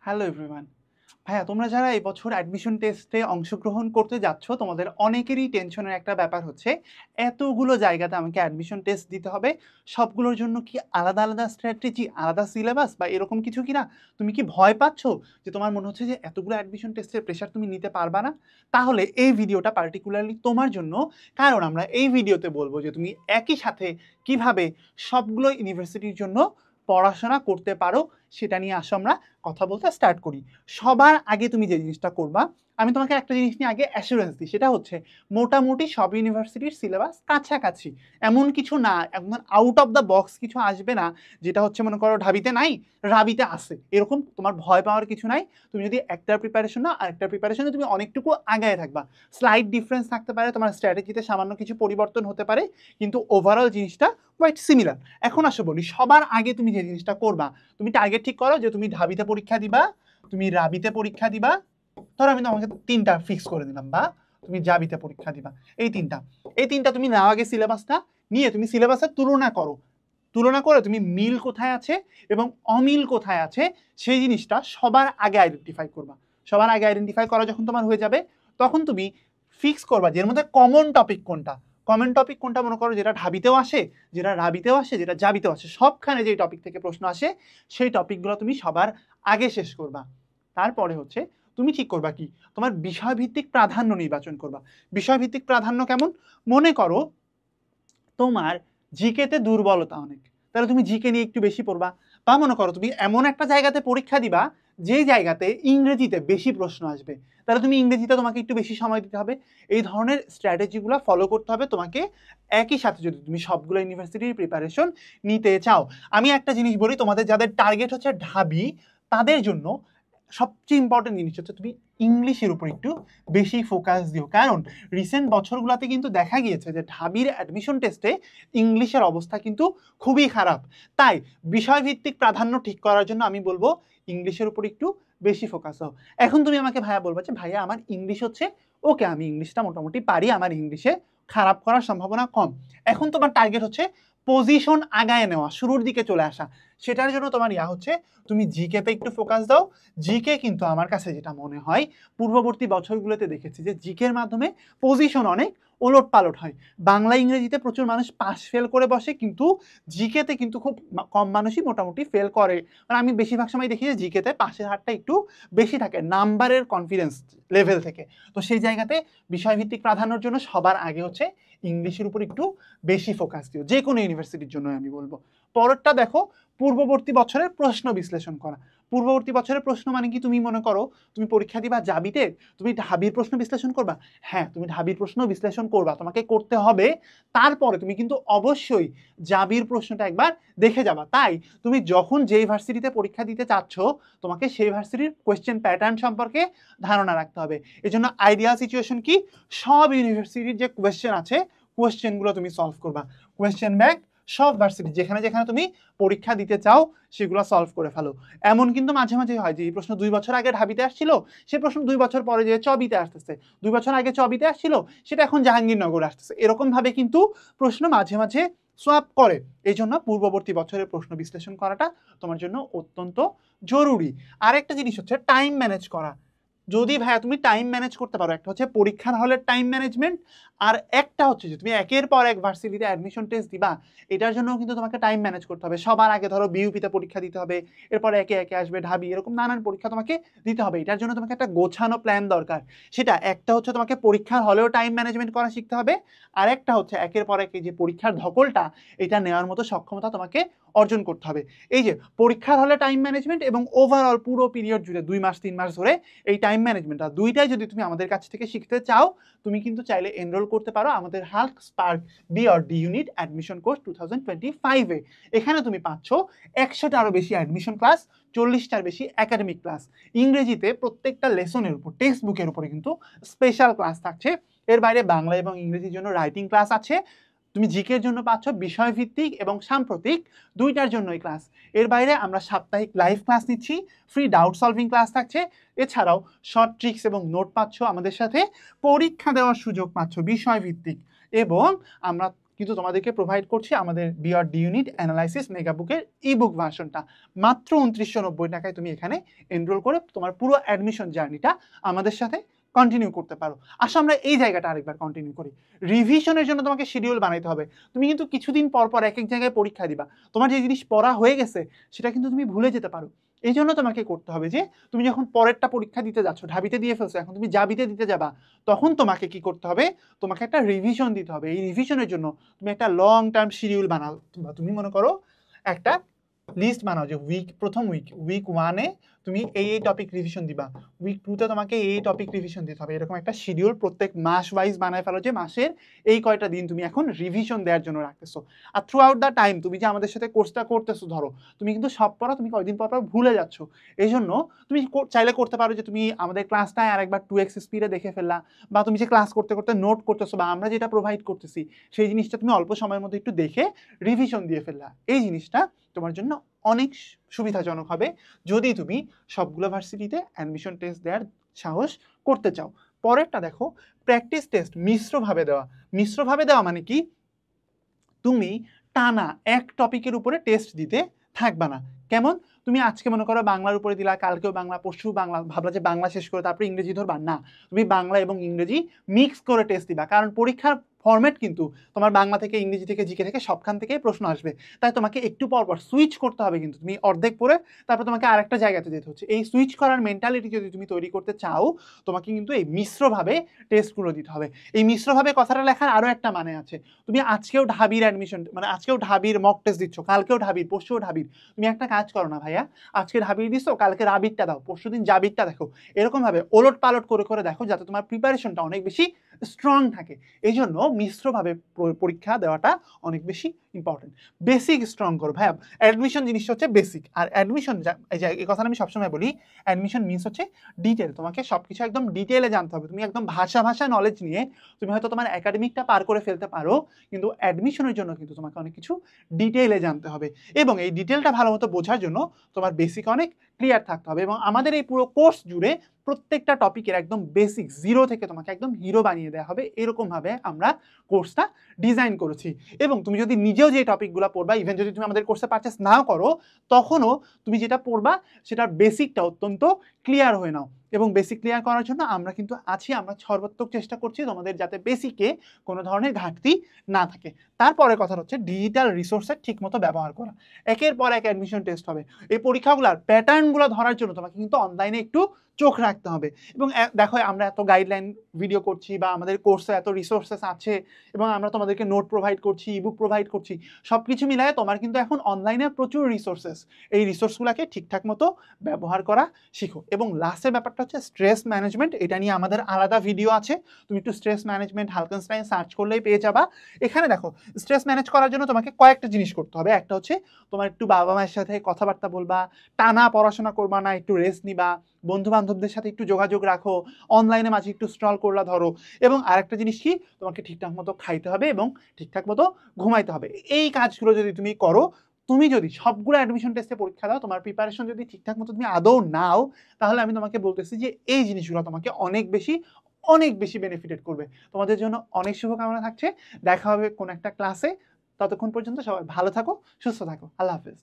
Hello everyone. ভাইয়া তোমরা যারা এই বছর অ্যাডমিশন টেস্টে অংশগ্রহণ করতে যাচ্ছ, তোমাদের অনেকেরই টেনশনের একটা ব্যাপার হচ্ছে, এতগুলো জায়গাতে আমাকে অ্যাডমিশন টেস্ট দিতে হবে। সবগুলোর জন্য কি আলাদা, আলাদা স্ট্র্যাটেজি, আলাদা সিলেবাস বা এরকম কিছু কিনা? তুমি কি ভয় পাচ্ছ যে তোমার মনে হচ্ছে যে এতগুলো অ্যাডমিশন টেস্টের প্রেশার তুমি নিতে পারবা না? তাহলে এই ভিডিওটা পার্টিকুলারলি তোমার জন্য। কারণ আমরা এই ভিডিওতে বলবো যে তুমি একই সাথে কিভাবে সবগুলো ইউনিভার্সিটির জন্য পড়াশোনা করতে পারো, সেটা নিয়ে আসো আমরা কথা বলতে স্টার্ট করি। সবার আগে তুমি যে জিনিসটা করবা, আমি তোমাকে একটা জিনিস নিয়ে আগে অ্যাসুরেন্স দিই, সেটা হচ্ছে মোটামুটি সব ইউনিভার্সিটির সিলেবাস কাছাকাছি। এমন কিছু না, একদম আউট অফ দ্য বক্স কিছু আসবে না যেটা হচ্ছে মনে করো ঢাবিতে নাই, রাবিতে আছে, এরকম তোমার ভয় পাওয়ার কিছু নাই। তুমি যদি একটার প্রিপারেশন না আরেকটার প্রিপারেশনে তুমি অনেকটুকু আগায় থাকবা। স্লাইড ডিফারেন্স থাকতে পারে, তোমার স্ট্র্যাটেজিতে সামান্য কিছু পরিবর্তন হতে পারে, কিন্তু ওভারঅল জিনিসটা কোয়াইট সিমিলার। এখন আসো বলি, সবার আগে তুমি যে জিনিসটা করবা, তুমি টার্গেট ঠিক করো যে তুমি ঢাবিতে পরীক্ষা দিবা, তুমি রাবিতে পরীক্ষা দিবা। ধরো আমি তোমাকে তিনটা ফিক্স করে দিলাম, বা তুমি জাবিতে পরীক্ষা দিবা। এই তিনটা তুমি নাও আগে সিলেবাসটা নিয়ে তুমি সিলেবাসের তুলনা করো। তুলনা করে তুমি মিল কোথায় আছে এবং অমিল কোথায় আছে সেই জিনিসটা সবার আগে আইডেন্টিফাই করবা। সবার আগে আইডেন্টিফাই করা যখন তোমার হয়ে যাবে, তখন তুমি ফিক্স করবা যে এর মধ্যে কমন টপিক কোনটা। কমন টপিক কোনটা মনে করো, যেটা ঢাবিতেও আসে, যেটা রাবিতেও আসে, যেটা জাবিতেও আসে, সবখানে যে টপিক থেকে প্রশ্ন আসে সেই টপিকগুলো তুমি সবার আগে শেষ করবা। তারপরে হচ্ছে তুমি ঠিক করবা কি, তোমার বিষয়ভিত্তিক প্রাধান্য নির্বাচন করবা। বিষয়ভিত্তিক প্রাধান্য কেমন? মনে করো তোমার জিকেতে দুর্বলতা অনেক, তাহলে তুমি জিকে নিয়ে একটু বেশি পড়বা। বা মনে করো তুমি এমন একটা জায়গাতে পরীক্ষা দিবা যে জায়গাতে ইংরেজিতে বেশি প্রশ্ন আসবে, তাহলে তুমি ইংরেজিতে তোমাকে একটু বেশি সময় দিতে হবে। এই ধরনের স্ট্র্যাটেজিগুলো ফলো করতে হবে তোমাকে একই সাথে, যদি তুমি সবগুলো ইউনিভার্সিটির প্রিপারেশন নিতে চাও। আমি একটা জিনিস বলি, তোমাদের যাদের টার্গেট হচ্ছে ঢাবি, তাদের জন্য সবচেয়ে ইম্পর্টেন্ট জিনিস হচ্ছে তুমি ইংলিশের উপর একটু বেশি ফোকাস দিও। কারণ রিসেন্ট বছরগুলোতে কিন্তু দেখা গিয়েছে যে ঢাবির অ্যাডমিশন টেস্টে ইংলিশের অবস্থা কিন্তু খুবই খারাপ। তাই বিষয়ভিত্তিক প্রাধান্য ঠিক করার জন্য আমি বলবো ইংলিশের উপর একটু বেশি ফোকাস হও। এখন তুমি আমাকে ভাইয়া বলবা যে ভাইয়া আমার ইংলিশ হচ্ছে ওকে, আমি ইংলিশটা মোটামুটি পারি, আমার ইংলিশে খারাপ করার সম্ভাবনা কম। এখন তোমার টার্গেট হচ্ছে পজিশন আগায় নেওয়া, শুরুর দিকে চলে আসা। সেটার জন্য তোমার হচ্ছে তুমি জিকেতে একটু ফোকাস দাও। জিকে কিন্তু আমার কাছে যেটা মনে হয়, পূর্ববর্তী বছরগুলোতে দেখেছি যে জিকের মাধ্যমে পজিশন অনেক ওলট পালট হয়। বাংলা ইংরেজিতে প্রচুর মানুষ পাস ফেল করে বসে, কিন্তু জিকেতে কিন্তু খুব কম মানুষই মোটামুটি ফেল করে। মানে আমি বেশিরভাগ সময় দেখি যে জিকেতে পাশের হারটা একটু বেশি থাকে নাম্বারের কনফিডেন্স লেভেল থেকে। তো সেই জায়গাতে বিষয়ভিত্তিক প্রাধান্যর জন্য সবার আগে হচ্ছে ইংলিশের উপর একটু বেশি ফোকাস দিও, যে কোনো ইউনিভার্সিটির জন্য আমি বলবো। পরেরটা দেখো, পূর্ববর্তী বছরের প্রশ্ন বিশ্লেষণ করা। পূর্ববর্তী বছরের প্রশ্ন মানে কি, তুমি মনে করো তুমি পরীক্ষা দিবা জাবিতে, তুমি ঢাবির প্রশ্ন বিশ্লেষণ করবা। হ্যাঁ, তুমি ঢাবির প্রশ্ন বিশ্লেষণ করবা, তোমাকে করতে হবে। তারপরে তুমি কিন্তু অবশ্যই জাবির প্রশ্নটা একবার দেখে যাবা। তাই তুমি যখন যেই ভার্সিটিতে পরীক্ষা দিতে চাচ্ছ, তোমাকে সেই ভার্সিটির কোয়েশ্চেন প্যাটার্ন সম্পর্কে ধারণা রাখতে হবে। এই জন্য আইডিয়াল সিচুয়েশন কি, সব ইউনিভার্সিটির যে কোয়েশ্চেন আছে, কোয়েশ্চেনগুলো তুমি সলভ করবা। কোয়েশ্চেন ব্যাংক সব ভার্সিটি যেখানে যেখানে তুমি পরীক্ষা দিতে চাও সেগুলো সলভ করে ফেলো। এমন কিন্তু মাঝে মাঝে হয় যে এই প্রশ্ন 2 বছর আগে ঢাবিতে আসছিল, সে প্রশ্ন 2 বছর পরে যে চবিতে আসতেছে। 2 বছর আগে চবিতে আসছিল, সেটা এখন জাহাঙ্গীরনগর আসতেছে। এরকম ভাবে কিন্তু প্রশ্ন মাঝে মাঝে সোয়াপ করে। এই জন্য পূর্ববর্তী বছরের প্রশ্ন বিশ্লেষণ করাটা তোমার জন্য অত্যন্ত জরুরি। আরেকটা জিনিস হচ্ছে টাইম ম্যানেজ করা। যদি ভাইয়া তুমি টাইম ম্যানেজ করতে পারো, একটা হচ্ছে পরীক্ষার হলের টাইম ম্যানেজমেন্ট, আর একটা হচ্ছে যে তুমি একের পর এক ভার্সিটিতে অ্যাডমিশন টেস্ট দিবা, এটার জন্য কিন্তু তোমাকে টাইম ম্যানেজ করতে হবে। সবার আগে ধরো বিইউপিতে পরীক্ষা দিতে হবে, এরপর একে একে আসবে ঢাবি, এরকম নানান পরীক্ষা তোমাকে দিতে হবে। এটার জন্য তোমাকে একটা গোছানো প্ল্যান দরকার। সেটা একটা হচ্ছে তোমাকে পরীক্ষার হলেও টাইম ম্যানেজমেন্ট করা শিখতে হবে, আর একটা হচ্ছে একের পর এক এই যে পরীক্ষার ধকলটা, এটা নেওয়ার মতো সক্ষমতা তোমাকে অর্জন করতে হবে। এই যে পরীক্ষার হলে টাইম ম্যানেজমেন্ট এবং ওভারঅল পুরো পিরিয়ড জুড়ে 2 মাস 3 মাস ধরে এই টাইম ম্যানেজমেন্টটা দুইটাই যদি তুমি আমাদের কাছ থেকে শিখতে চাও, তুমি কিন্তু চাইলে এনরোল করতে পারো আমাদের Hulk Spark B unit admission course 2025-এ। এখানে তুমি পাচ্ছ 100টারও বেশি অ্যাডমিশন ক্লাস, 40টার বেশি একাডেমিক ক্লাস। ইংরেজিতে প্রত্যেকটা লেসনের উপর, টেক্সট বুকের উপরে কিন্তু স্পেশাল ক্লাস থাকছে। এর বাইরে বাংলা এবং ইংরেজির জন্য রাইটিং ক্লাস আছে। তুমি জিকের জন্য পাচ্ছ বিষয়ভিত্তিক এবং সাম্প্রতিক দুইটার জন্যই ক্লাস। এর বাইরে আমরা সাপ্তাহিক লাইভ ক্লাস নিচ্ছি, ফ্রি ডাউট সলভিং ক্লাস থাকছে। এছাড়াও শর্ট ট্রিক্স এবং নোট পাচ্ছ আমাদের সাথে, পরীক্ষা দেওয়ার সুযোগ পাচ্ছ বিষয়ভিত্তিক, এবং আমরা কিন্তু তোমাদেরকে প্রোভাইড করছি আমাদের বিআর ডি ইউনিট অ্যানালাইসিস মেগাবুকের ইবুক ভার্সনটা। মাত্র 2990 টাকায় তুমি এখানে এনরোল করে তোমার পুরো অ্যাডমিশন জার্নিটা আমাদের সাথে কন্টিনিউ করতে পারো। আসো আমরা এই জায়গাটা আরেকবার কন্টিনিউ করি। রিভিশনের জন্য তোমাকে শিডিউল বানাইতে হবে। তুমি কিন্তু কিছুদিন পর পর এক এক জায়গায় পরীক্ষা দিবা, তোমার যে জিনিস পড়া হয়ে গেছে সেটা কিন্তু তুমি ভুলে যেতে পারো। এই জন্য তোমাকে করতে হবে যে তুমি যখন পরেরটা পরীক্ষা দিতে যাচ্ছ, ঢাবিতে দিয়ে ফেলছো, এখন তুমি জাবিতে দিতে যাবা, তখন তোমাকে কি করতে হবে, তোমাকে একটা রিভিশন দিতে হবে। এই রিভিশনের জন্য তুমি একটা লং টার্ম শিডিউল বানাও। তুমি মনে করো একটা লিস্ট বানাও যে প্রথম উইক 1-এ তুমি এই টপিক রিভিশন দিবা, উইক 2-তে তোমাকে এই টপিক রিভিশন দিতে হবে। এরকম একটা শিডিউল প্রত্যেক মাস ওয়াইজ বানায় ফেলো যে মাসের এই কয়টা দিন তুমি এখন রিভিশন দেওয়ার জন্য রাখতেছো। আর থ্রু আউট দ্য টাইম তুমি যে আমাদের সাথে কোর্সটা করতেছো, ধরো তুমি কিন্তু সব পড়া তুমি কয়েকদিন পর পর ভুলে যাচ্ছ। এই জন্য তুমি চাইলে করতে পারো যে তুমি আমাদের ক্লাসটায় আরেকবার 2x স্পিডে দেখে ফেললা, বা তুমি যে ক্লাস করতে করতে নোট করতেছো বা আমরা যেটা প্রোভাইড করতেছি সেই জিনিসটা তুমি অল্প সময়ের মধ্যে একটু দেখে রিভিশন দিয়ে ফেললা। এই জিনিসটা তোমার জন্য অনেক সুবিধাজনক হবে যদি তুমি সবগুলো ভার্সিটিতে অ্যাডমিশন টেস্ট দেওয়ার সাহস করতে চাও। পরেরটা দেখো, প্র্যাকটিস টেস্ট মিশ্রভাবে দেওয়া। মিশ্রভাবে দেওয়া মানে কি, তুমি টানা এক টপিকের উপরে টেস্ট দিতে থাকবা না। কেমন, তুমি আজকে মনে করো বাংলার উপরে দিলা, কালকেও বাংলা, পরশু বাংলা, ভাবলা যে বাংলা শেষ করে তারপরে ইংরেজি ধরবা, না, তুমি বাংলা এবং ইংরেজি মিক্স করে টেস্ট দিবা। কারণ পরীক্ষার ফরম্যাট কিন্তু তোমার বাংলা থেকে, ইংরেজি থেকে, জিকে থেকে সবখান থেকেই প্রশ্ন আসবে। তাই তোমাকে একটু পর পর সুইচ করতে হবে। কিন্তু তুমি অর্ধেক পড়ে তারপর তোমাকে আরেকটা জায়গাতে যেতে হচ্ছে। এই সুইচ করার মেন্টালিটি যদি তুমি তৈরি করতে চাও, তোমাকে কিন্তু এই মিশ্রভাবে টেস্টগুলো দিতে হবে। এই মিশ্রভাবে কথাটা লেখার আরও একটা মানে আছে। তুমি আজকেও ঢাবির অ্যাডমিশন, মানে আজকেও ঢাবির মক টেস্ট দিচ্ছ, কালকেও ঢাবির, পরশুও ঢাবির। তুমি একটা কাজ করো না ভাইয়া, আজকে ঢাবির দিচ্ছ, কালকে রাবিরটা দাও, পরশু দিন জাবিরটা দেখো। এরকমভাবে ওলট পালট করে করে দেখো, যাতে তোমার প্রিপারেশনটা অনেক বেশি স্ট্রং থাকে। এই জন্য মিশ্রভাবে পরীক্ষা দেওয়াটা অনেক বেশি ইম্পর্টেন্ট। বেসিক স্ট্রং করো ভাইয়া। অ্যাডমিশন জিনিসটা হচ্ছে বেসিক। আর অ্যাডমিশন, এই কথাটা আমি সবসময় বলি, অ্যাডমিশন মিনস হচ্ছে ডিটেল। তোমাকে সবকিছু একদম ডিটেলে জানতে হবে। তুমি একদম ভাষা নলেজ নিয়ে তুমি হয়তো তোমার একাডেমিকটা পার করে ফেলতে পারো, কিন্তু অ্যাডমিশনের জন্য কিন্তু তোমাকে অনেক কিছু ডিটেলে জানতে হবে। এবং এই ডিটেলটা ভালো মতো বোঝার জন্য তোমার বেসিক অনেক ক্লিয়ার থাকতে হবে। এবং আমাদের এই পুরো কোর্স জুড়ে প্রত্যেকটা টপিকের একদম বেসিক জিরো থেকে তোমাকে একদম হিরো বানিয়ে দেওয়া হবে। এরকমভাবে আমরা কোর্সটা ডিজাইন করেছি। এবং তুমি যদি নিজেও যে টপিকগুলো পড়বা, ইভেন যদি তুমি আমাদের কোর্সে পারচেস নাও করো, তখনও তুমি যেটা পড়বা সেটার বেসিকটা অত্যন্ত ক্লিয়ার হয়ে নাও। এবং বেসিক ক্লিয়ার করার জন্য আমরা কিন্তু আছি, আমরা সর্বাত্মক চেষ্টা করছি তোমাদের যাতে বেসিকে কোনো ধরনের ঘাটতি না থাকে। তারপরে কথা হচ্ছে ডিজিটাল রিসোর্সের ঠিকমতো ব্যবহার করা। একের পর এক অ্যাডমিশন টেস্ট হবে, এই পরীক্ষাগুলোর প্যাটার্নগুলো ধরার জন্য তোমাকে কিন্তু অনলাইনে একটু চোখ রাখতে হবে। এবং দেখো, আমরা এত গাইডলাইন ভিডিও করছি বা আমাদের কোর্সে এত রিসোর্সেস আছে, এবং আমরা তোমাদেরকে নোট প্রোভাইড করছি, ইবুক প্রোভাইড করছি, সব কিছু মিলায় তোমার কিন্তু এখন অনলাইনে প্রচুর রিসোর্সেস। এই রিসোর্সগুলোকে ঠিকঠাক মতো ব্যবহার করা শিখো। এবং লাস্টের ব্যাপারটা হচ্ছে স্ট্রেস ম্যানেজমেন্ট। এটা নিয়ে আমাদের আলাদা ভিডিও আছে, তুমি একটু স্ট্রেস ম্যানেজমেন্ট হালকেনস্টাইন সার্চ করলেই পেয়ে যাবা। এখানে দেখো, স্ট্রেস ম্যানেজ করার জন্য তোমাকে কয়েকটা জিনিস করতে হবে। একটা হচ্ছে তোমার একটু বাবা মায়ের সাথে কথাবার্তা বলবা, টানা পড়াশোনা করবা না, একটু রেস্ট নিবা, বন্ধু বান্ধবদের সাথে একটু যোগাযোগ রাখো, অনলাইনে মাঝে একটু স্ক্রল করলা ধরো। এবং আরেকটা জিনিস কি, তোমাকে ঠিকঠাক মতো খাইতে হবে এবং ঠিকঠাক মতো ঘুমাইতে হবে। এই কাজগুলো যদি তুমি করো, তুমি যদি সবগুলো অ্যাডমিশন টেস্টে পরীক্ষা দাও, তোমার প্রিপারেশন যদি ঠিকঠাক মতো তুমি আদৌ নাও, তাহলে আমি তোমাকে বলতেছি যে এই জিনিসগুলো তোমাকে অনেক বেশি বেনিফিটেড করবে। তোমাদের জন্য অনেক শুভকামনা থাকছে। দেখা হবে কোন একটা ক্লাসে। ততক্ষণ পর্যন্ত সবাই ভালো থাকো, সুস্থ থাকো। আল্লাহ হাফেজ।